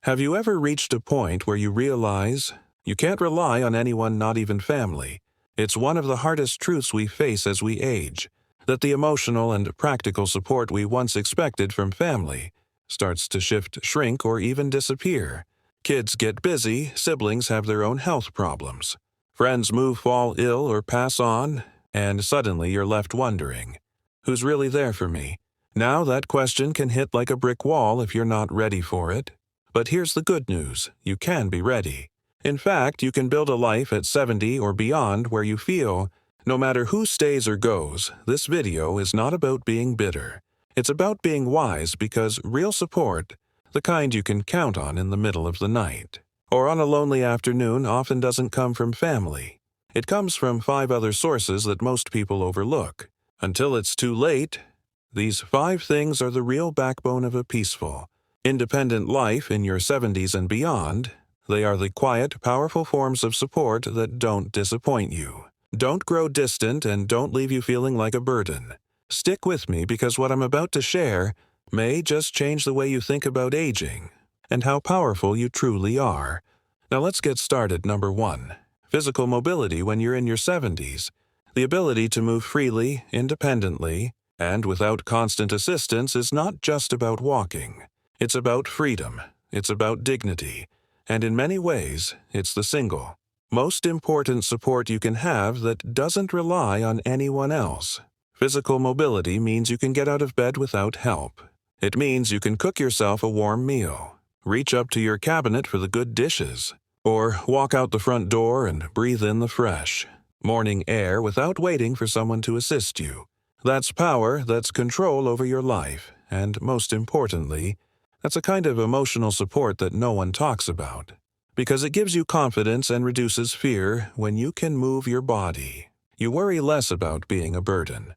Have you ever reached a point where you realize you can't rely on anyone, not even family? It's one of the hardest truths we face as we age, that the emotional and practical support we once expected from family starts to shrink, or even disappear. Kids get busy, siblings have their own health problems, friends move, fall ill, or pass on, and suddenly you're left wondering, who's really there for me? Now that question can hit like a brick wall if you're not ready for it. But here's the good news: you can be ready. In fact, you can build a life at 70 or beyond where you feel, no matter who stays or goes, this video is not about being bitter. It's about being wise, because real support, the kind you can count on in the middle of the night or on a lonely afternoon, often doesn't come from family. It comes from 5 other sources that most people overlook. Until it's too late, these 5 things are the real backbone of a peaceful, independent life in your 70s and beyond. They are the quiet, powerful forms of support that don't disappoint you, don't grow distant, and don't leave you feeling like a burden. Stick with me, because what I'm about to share may just change the way you think about aging and how powerful you truly are. Now let's get started. Number 1. Physical mobility when you're in your 70s. The ability to move freely, independently, and without constant assistance is not just about walking. It's about freedom. It's about dignity. And in many ways, it's the single most important support you can have that doesn't rely on anyone else. Physical mobility means you can get out of bed without help. It means you can cook yourself a warm meal, reach up to your cabinet for the good dishes, or walk out the front door and breathe in the fresh morning air without waiting for someone to assist you. That's power, that's control over your life, and most importantly, that's a kind of emotional support that no one talks about, because it gives you confidence and reduces fear. When you can move your body, you worry less about being a burden.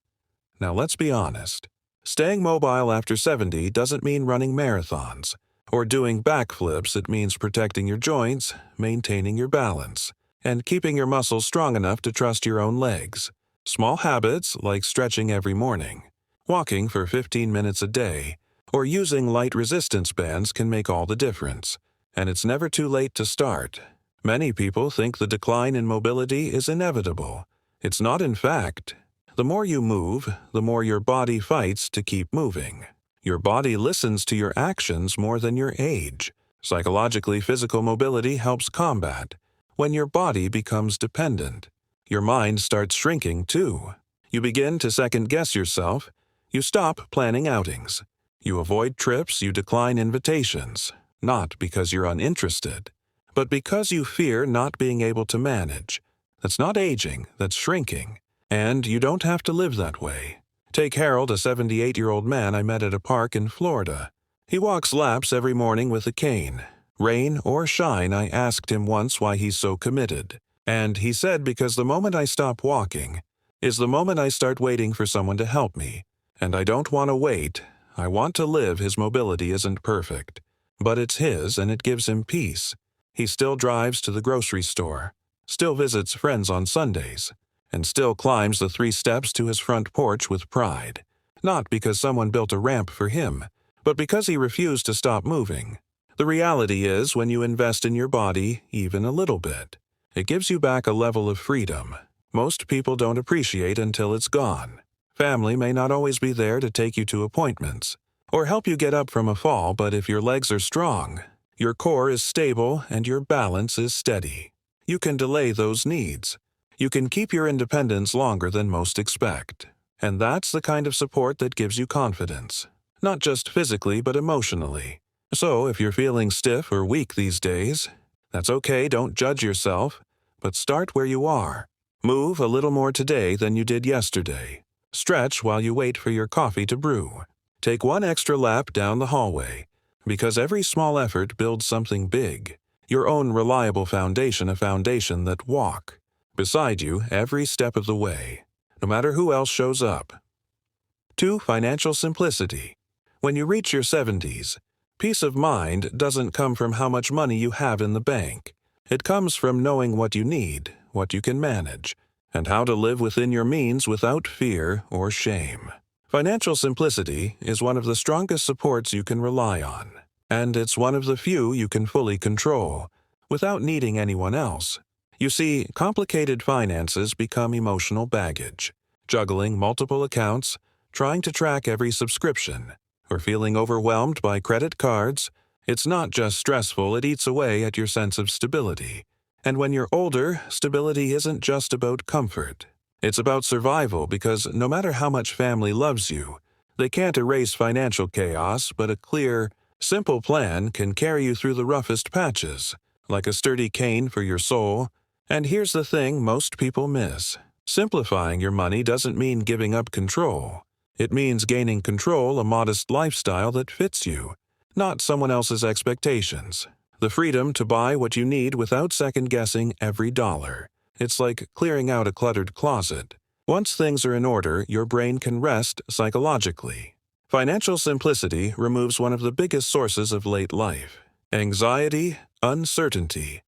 Now let's be honest. Staying mobile after 70 doesn't mean running marathons or doing backflips. It means protecting your joints, maintaining your balance, and keeping your muscles strong enough to trust your own legs. Small habits like stretching every morning, walking for 15 minutes a day, or using light resistance bands can make all the difference. And it's never too late to start. Many people think the decline in mobility is inevitable. It's not, in fact. The more you move, the more your body fights to keep moving. Your body listens to your actions more than your age. Psychologically, physical mobility helps combat. When your body becomes dependent, your mind starts shrinking too. You begin to second-guess yourself. You stop planning outings. You avoid trips. You decline invitations. Not because you're uninterested, but because you fear not being able to manage. That's not aging, that's shrinking. And you don't have to live that way. Take Harold, a 78-year-old man I met at a park in Florida. He walks laps every morning with a cane. Rain or shine, I asked him once why he's so committed. And he said, because the moment I stop walking is the moment I start waiting for someone to help me. And I don't want to wait. I want to live. His mobility isn't perfect, but it's his, and it gives him peace. He still drives to the grocery store, still visits friends on Sundays, and still climbs the 3 steps to his front porch with pride. Not because someone built a ramp for him, but because he refused to stop moving. The reality is, when you invest in your body, even a little bit, it gives you back a level of freedom most people don't appreciate until it's gone. Family may not always be there to take you to appointments or help you get up from a fall, but if your legs are strong, your core is stable, and your balance is steady, you can delay those needs. You can keep your independence longer than most expect. And that's the kind of support that gives you confidence, not just physically but emotionally. So if you're feeling stiff or weak these days, that's okay. Don't judge yourself, but start where you are. Move a little more today than you did yesterday. Stretch while you wait for your coffee to brew. Take 1 extra lap down the hallway, because every small effort builds something big. Your own reliable foundation, a foundation that walk beside you every step of the way, no matter who else shows up. 2. Financial simplicity. When you reach your 70s, peace of mind doesn't come from how much money you have in the bank. It comes from knowing what you need, what you can manage, and how to live within your means without fear or shame. Financial simplicity is one of the strongest supports you can rely on. and it's one of the few you can fully control, without needing anyone else. You see, complicated finances become emotional baggage. Juggling multiple accounts, trying to track every subscription, or feeling overwhelmed by credit cards, it's not just stressful, it eats away at your sense of stability. And when you're older, stability isn't just about comfort. It's about survival because no matter how much family loves you, they can't erase financial chaos, but a clear, simple plan can carry you through the roughest patches, like a sturdy cane for your soul. And here's the thing most people miss. Simplifying your money doesn't mean giving up control. It means gaining control, a modest lifestyle that fits you, not someone else's expectations. The freedom to buy what you need without second-guessing every dollar. It's like clearing out a cluttered closet. Once things are in order, your brain can rest psychologically. Financial simplicity removes one of the biggest sources of late life: anxiety, uncertainty.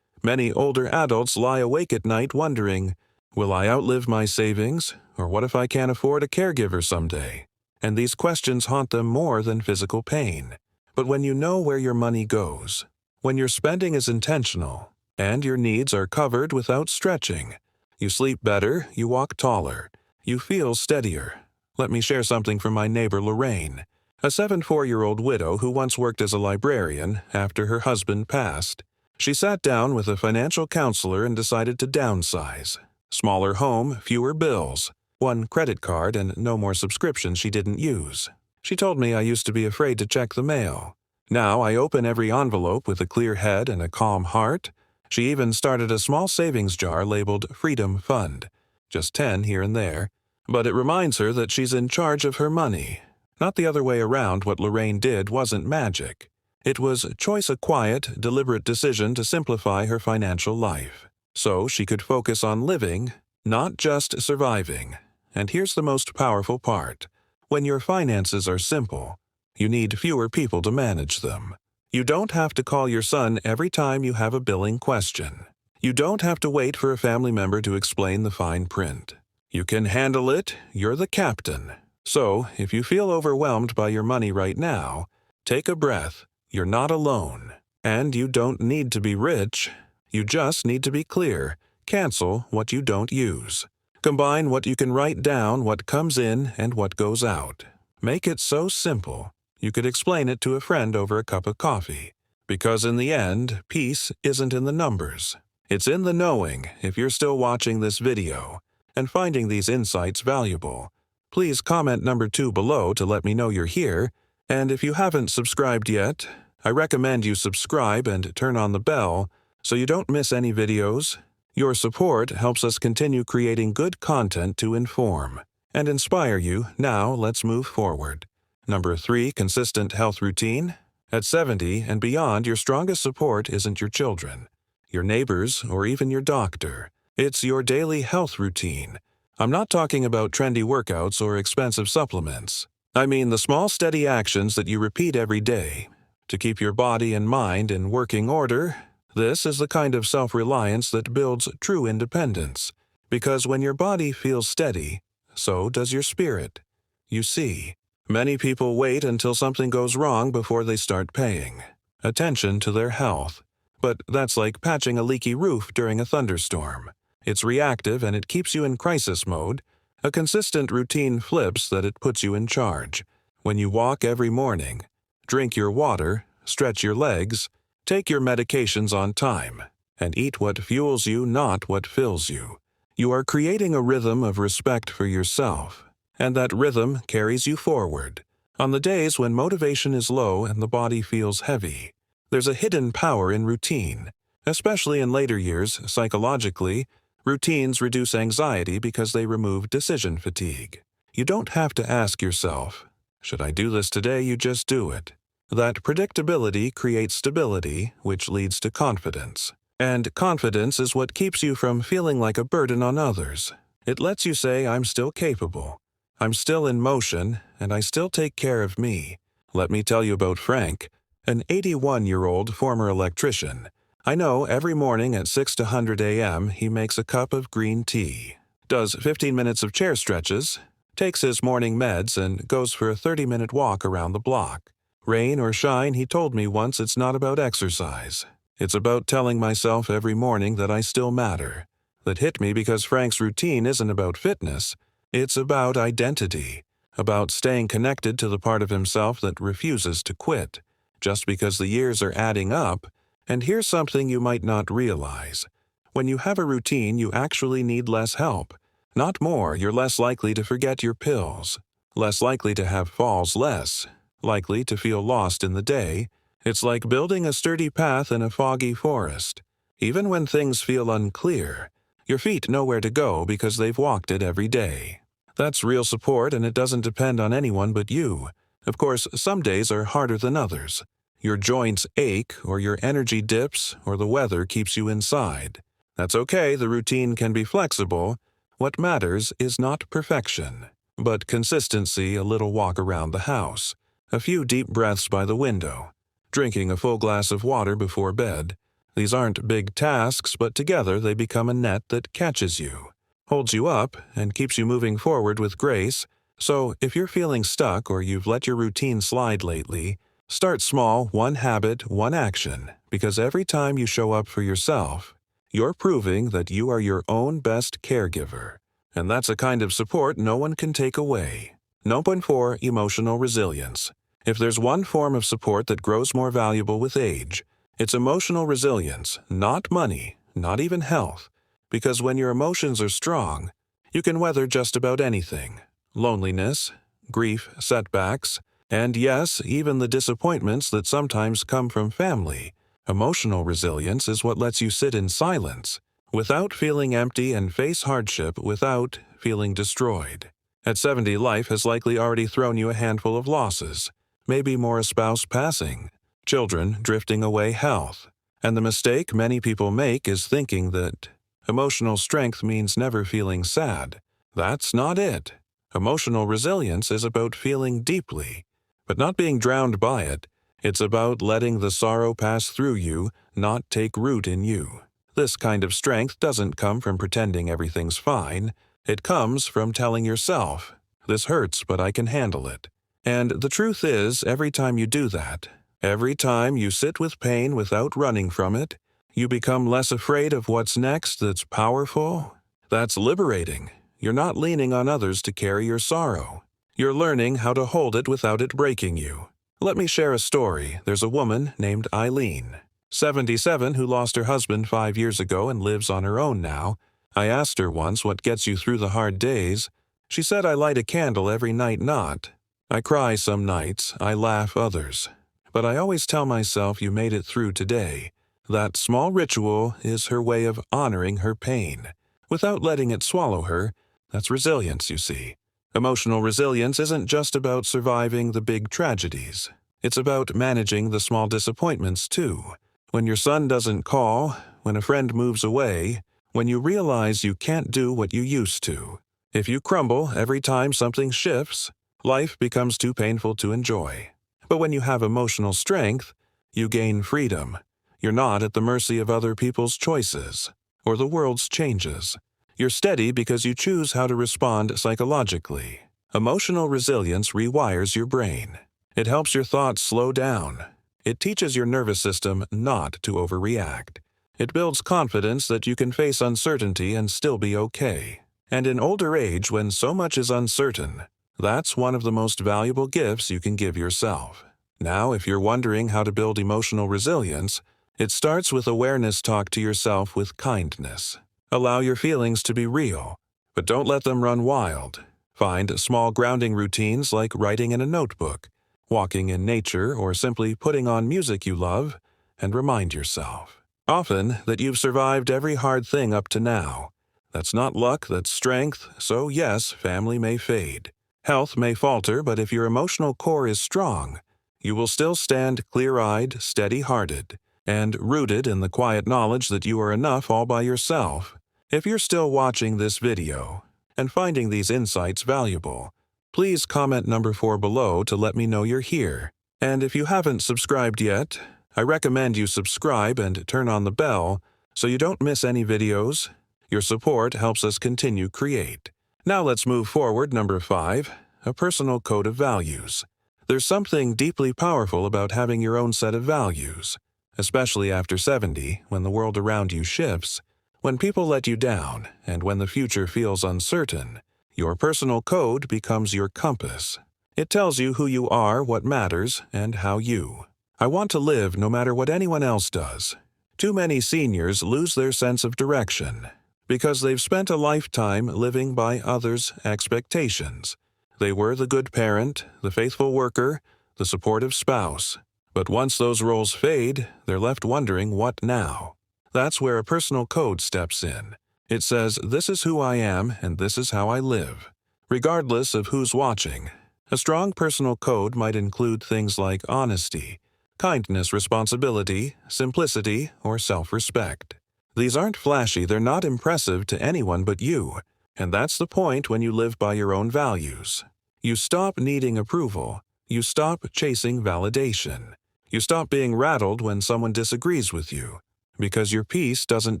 Many older adults lie awake at night wondering, will I outlive my savings? Or what if I can't afford a caregiver someday? And these questions haunt them more than physical pain. But when you know where your money goes, when your spending is intentional, and your needs are covered without stretching, you sleep better, you walk taller, you feel steadier. Let me share something from my neighbor Lorraine, a 74-year-old widow who once worked as a librarian after her husband passed. She sat down with a financial counselor and decided to downsize. Smaller home, fewer bills, one credit card, and no more subscriptions she didn't use. She told me I used to be afraid to check the mail. Now I open every envelope with a clear head and a calm heart. She even started a small savings jar labeled Freedom Fund, just 10 here and there. But it reminds her that she's in charge of her money. Not the other way around. What Lorraine did wasn't magic. It was a quiet, deliberate decision to simplify her financial life, so she could focus on living, not just surviving. And here's the most powerful part. When your finances are simple, you need fewer people to manage them. You don't have to call your son every time you have a billing question. You don't have to wait for a family member to explain the fine print. You can handle it, you're the captain. So, if you feel overwhelmed by your money right now, take a breath. You're not alone. And you don't need to be rich. You just need to be clear. Cancel what you don't use. Combine what you can write down, what comes in, and what goes out. Make it so simple, you could explain it to a friend over a cup of coffee. Because in the end, peace isn't in the numbers. It's in the knowing. If you're still watching this video and finding these insights valuable, please comment number 2 below to let me know you're here. And if you haven't subscribed yet, I recommend you subscribe and turn on the bell so you don't miss any videos. Your support helps us continue creating good content to inform and inspire you. Now let's move forward. Number 3, consistent health routine. At 70 and beyond, your strongest support isn't your children, your neighbors, or even your doctor. It's your daily health routine. I'm not talking about trendy workouts or expensive supplements. I mean the small, steady actions that you repeat every day to keep your body and mind in working order. This is the kind of self-reliance that builds true independence, because when your body feels steady, so does your spirit. You see, many people wait until something goes wrong before they start paying attention to their health. But that's like patching a leaky roof during a thunderstorm. It's reactive and it keeps you in crisis mode. A consistent routine flips that it puts you in charge. When you walk every morning, drink your water, stretch your legs, take your medications on time, and eat what fuels you, not what fills you, you are creating a rhythm of respect for yourself, and that rhythm carries you forward. On the days when motivation is low and the body feels heavy, there's a hidden power in routine. Especially in later years, psychologically, routines reduce anxiety because they remove decision fatigue. You don't have to ask yourself, should I do this today? You just do it. That predictability creates stability, which leads to confidence. And confidence is what keeps you from feeling like a burden on others. It lets you say, I'm still capable, I'm still in motion, and I still take care of me. Let me tell you about Frank, an 81-year-old former electrician. I know every morning at 6 to 100 a.m. he makes a cup of green tea, does 15 minutes of chair stretches, takes his morning meds, and goes for a 30-minute walk around the block. Rain or shine, he told me once, it's not about exercise. It's about telling myself every morning that I still matter. That hit me because Frank's routine isn't about fitness. It's about identity, about staying connected to the part of himself that refuses to quit, just because the years are adding up. And here's something you might not realize. When you have a routine, you actually need less help. Not more. You're less likely to forget your pills, less likely to have falls, less likely to feel lost in the day. It's like building a sturdy path in a foggy forest. Even when things feel unclear, your feet know where to go because they've walked it every day. That's real support, and it doesn't depend on anyone but you. Of course, some days are harder than others. Your joints ache, or your energy dips, or the weather keeps you inside. That's okay, the routine can be flexible. What matters is not perfection, but consistency, a little walk around the house, a few deep breaths by the window, drinking a full glass of water before bed. These aren't big tasks, but together they become a net that catches you, holds you up, and keeps you moving forward with grace. So if you're feeling stuck or you've let your routine slide lately, start small, one habit, one action, because every time you show up for yourself, you're proving that you are your own best caregiver. And that's a kind of support no one can take away. No one for emotional resilience. If there's one form of support that grows more valuable with age, it's emotional resilience, not money, not even health. Because when your emotions are strong, you can weather just about anything. Loneliness, grief, setbacks, and yes, even the disappointments that sometimes come from family. Emotional resilience is what lets you sit in silence, without feeling empty, and face hardship without feeling destroyed. At 70, life has likely already thrown you a handful of losses, maybe more, a spouse passing, children drifting away, health. And the mistake many people make is thinking that emotional strength means never feeling sad. That's not it. Emotional resilience is about feeling deeply, but not being drowned by it. It's about letting the sorrow pass through you, not take root in you. This kind of strength doesn't come from pretending everything's fine. It comes from telling yourself, this hurts, but I can handle it. And the truth is, every time you do that, every time you sit with pain without running from it, you become less afraid of what's next. That's powerful. That's liberating. You're not leaning on others to carry your sorrow. You're learning how to hold it without it breaking you. Let me share a story. There's a woman named Eileen, 77, who lost her husband 5 years ago and lives on her own now. I asked her once, what gets you through the hard days? She said, I light a candle every night, not. I cry some nights, I laugh others. But I always tell myself, you made it through today. That small ritual is her way of honoring her pain, without letting it swallow her. That's resilience, you see. Emotional resilience isn't just about surviving the big tragedies. It's about managing the small disappointments, too. When your son doesn't call, when a friend moves away, when you realize you can't do what you used to. If you crumble every time something shifts, life becomes too painful to enjoy. But when you have emotional strength, you gain freedom. You're not at the mercy of other people's choices, or the world's changes. You're steady because you choose how to respond psychologically. Emotional resilience rewires your brain. It helps your thoughts slow down. It teaches your nervous system not to overreact. It builds confidence that you can face uncertainty and still be okay. And in older age, when so much is uncertain, that's one of the most valuable gifts you can give yourself. Now, if you're wondering how to build emotional resilience, it starts with awareness. Talk to yourself with kindness. Allow your feelings to be real, but don't let them run wild. Find small grounding routines like writing in a notebook, walking in nature, or simply putting on music you love, and remind yourself often that you've survived every hard thing up to now. That's not luck, that's strength. So yes, family may fade. Health may falter, but if your emotional core is strong, you will still stand clear-eyed, steady-hearted, and rooted in the quiet knowledge that you are enough all by yourself. If you're still watching this video and finding these insights valuable, please comment number 4 below to let me know you're here. And if you haven't subscribed yet, I recommend you subscribe and turn on the bell so you don't miss any videos. Your support helps us continue create. Now let's move forward. Number 5, a personal code of values. There's something deeply powerful about having your own set of values, especially after 70, when the world around you shifts, when people let you down, and when the future feels uncertain. Your personal code becomes your compass. It tells you who you are, what matters, and how you. I want to live no matter what anyone else does. Too many seniors lose their sense of direction because they've spent a lifetime living by others' expectations. They were the good parent, the faithful worker, the supportive spouse. But once those roles fade, they're left wondering what now. That's where a personal code steps in. It says, this is who I am and this is how I live, regardless of who's watching. A strong personal code might include things like honesty, kindness, responsibility, simplicity, or self-respect. These aren't flashy, they're not impressive to anyone but you, and that's the point when you live by your own values. You stop needing approval. You stop chasing validation. You stop being rattled when someone disagrees with you, because your peace doesn't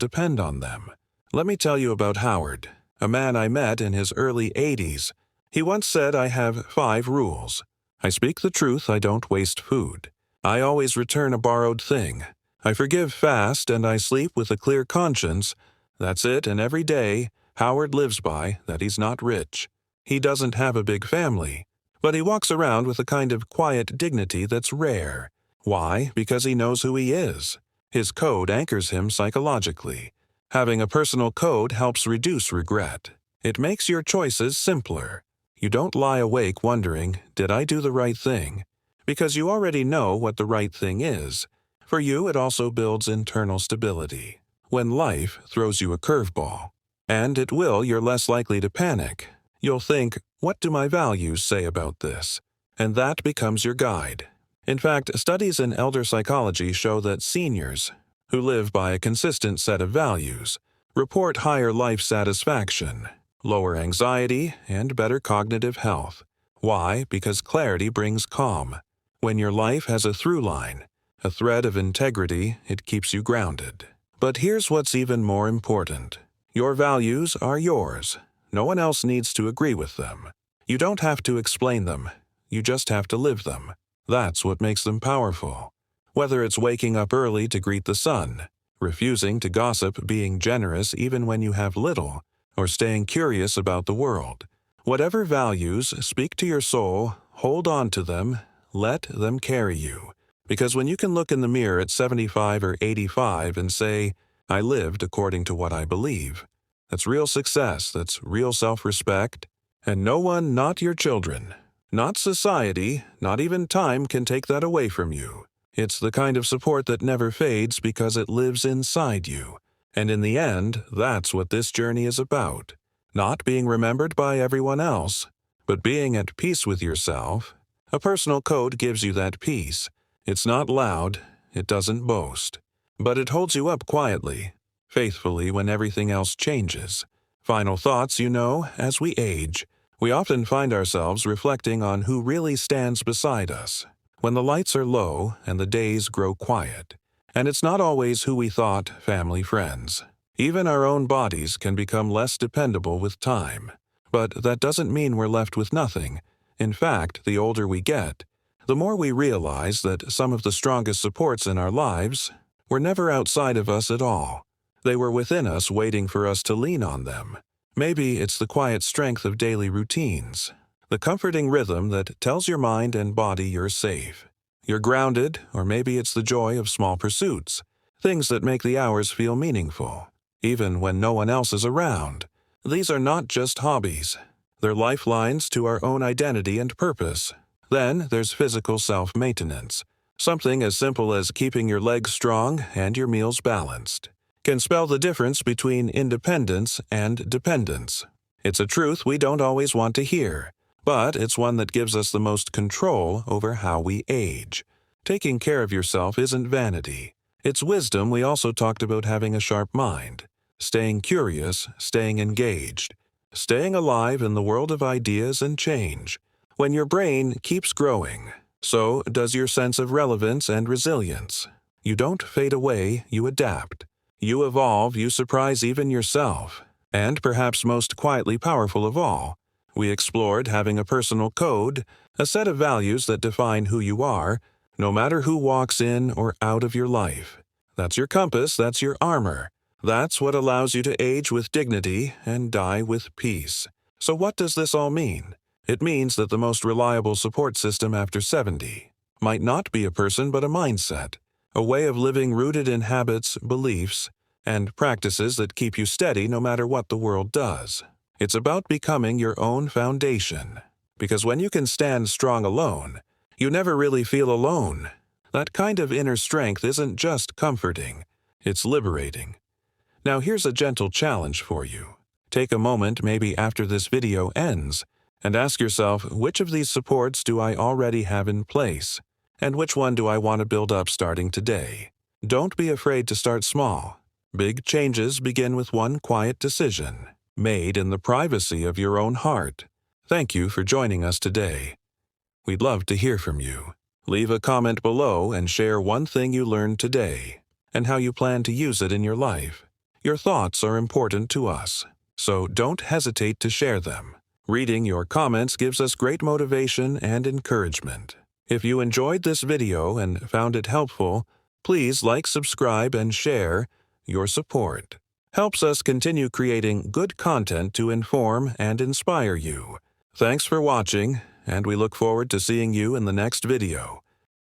depend on them. Let me tell you about Howard, a man I met in his early 80s. He once said, I have 5 rules. I speak the truth, I don't waste food. I always return a borrowed thing. I forgive fast and I sleep with a clear conscience. That's it, and every day, Howard lives by that he's not rich. He doesn't have a big family, but he walks around with a kind of quiet dignity that's rare. Why? Because he knows who he is. His code anchors him psychologically. Having a personal code helps reduce regret. It makes your choices simpler. You don't lie awake wondering, did I do the right thing? Because you already know what the right thing is. For you, it also builds internal stability. When life throws you a curveball, and it will, you're less likely to panic. You'll think, what do my values say about this? And that becomes your guide. In fact, studies in elder psychology show that seniors who live by a consistent set of values report higher life satisfaction, lower anxiety, and better cognitive health. Why? Because clarity brings calm. When your life has a through line, a thread of integrity, it keeps you grounded. But here's what's even more important. Your values are yours. No one else needs to agree with them. You don't have to explain them. You just have to live them. That's what makes them powerful. Whether it's waking up early to greet the sun, refusing to gossip, being generous even when you have little, or staying curious about the world. Whatever values speak to your soul, hold on to them, let them carry you. Because when you can look in the mirror at 75 or 85 and say, I lived according to what I believe, that's real success, that's real self-respect, and no one, not your children, not society, not even time can take that away from you. It's the kind of support that never fades because it lives inside you. And in the end, that's what this journey is about. Not being remembered by everyone else, but being at peace with yourself. A personal code gives you that peace. It's not loud, it doesn't boast, but it holds you up quietly, faithfully when everything else changes. Final thoughts, as we age, we often find ourselves reflecting on who really stands beside us. When the lights are low and the days grow quiet. And it's not always who we thought, family, friends. Even our own bodies can become less dependable with time. But that doesn't mean we're left with nothing. In fact, the older we get, the more we realize that some of the strongest supports in our lives were never outside of us at all. They were within us waiting for us to lean on them. Maybe it's the quiet strength of daily routines, the comforting rhythm that tells your mind and body you're safe. You're grounded, or maybe it's the joy of small pursuits, things that make the hours feel meaningful, even when no one else is around. These are not just hobbies. They're lifelines to our own identity and purpose. Then there's physical self-maintenance. Something as simple as keeping your legs strong and your meals balanced can spell the difference between independence and dependence. It's a truth we don't always want to hear, but it's one that gives us the most control over how we age. Taking care of yourself isn't vanity. It's wisdom. We also talked about having a sharp mind, staying curious, staying engaged, staying alive in the world of ideas and change. When your brain keeps growing, so does your sense of relevance and resilience. You don't fade away, you adapt. You evolve, you surprise even yourself. And perhaps most quietly powerful of all, We explored having a personal code, a set of values that define who you are, no matter who walks in or out of your life. That's your compass, that's your armor. That's what allows you to age with dignity and die with peace. So what does this all mean? It means that the most reliable support system after 70 might not be a person but a mindset, a way of living rooted in habits, beliefs, and practices that keep you steady no matter what the world does. It's about becoming your own foundation, because when you can stand strong alone, you never really feel alone. That kind of inner strength isn't just comforting, it's liberating. Now here's a gentle challenge for you. Take a moment maybe after this video ends and ask yourself, which of these supports do I already have in place, and which one do I want to build up starting today? Don't be afraid to start small. Big changes begin with one quiet decision, made in the privacy of your own heart. Thank you for joining us today. We'd love to hear from you. Leave a comment below and share one thing you learned today and how you plan to use it in your life. Your thoughts are important to us, so don't hesitate to share them. Reading your comments gives us great motivation and encouragement. If you enjoyed this video and found it helpful, please like, subscribe, and share. Your support helps us continue creating good content to inform and inspire you. Thanks for watching, and we look forward to seeing you in the next video.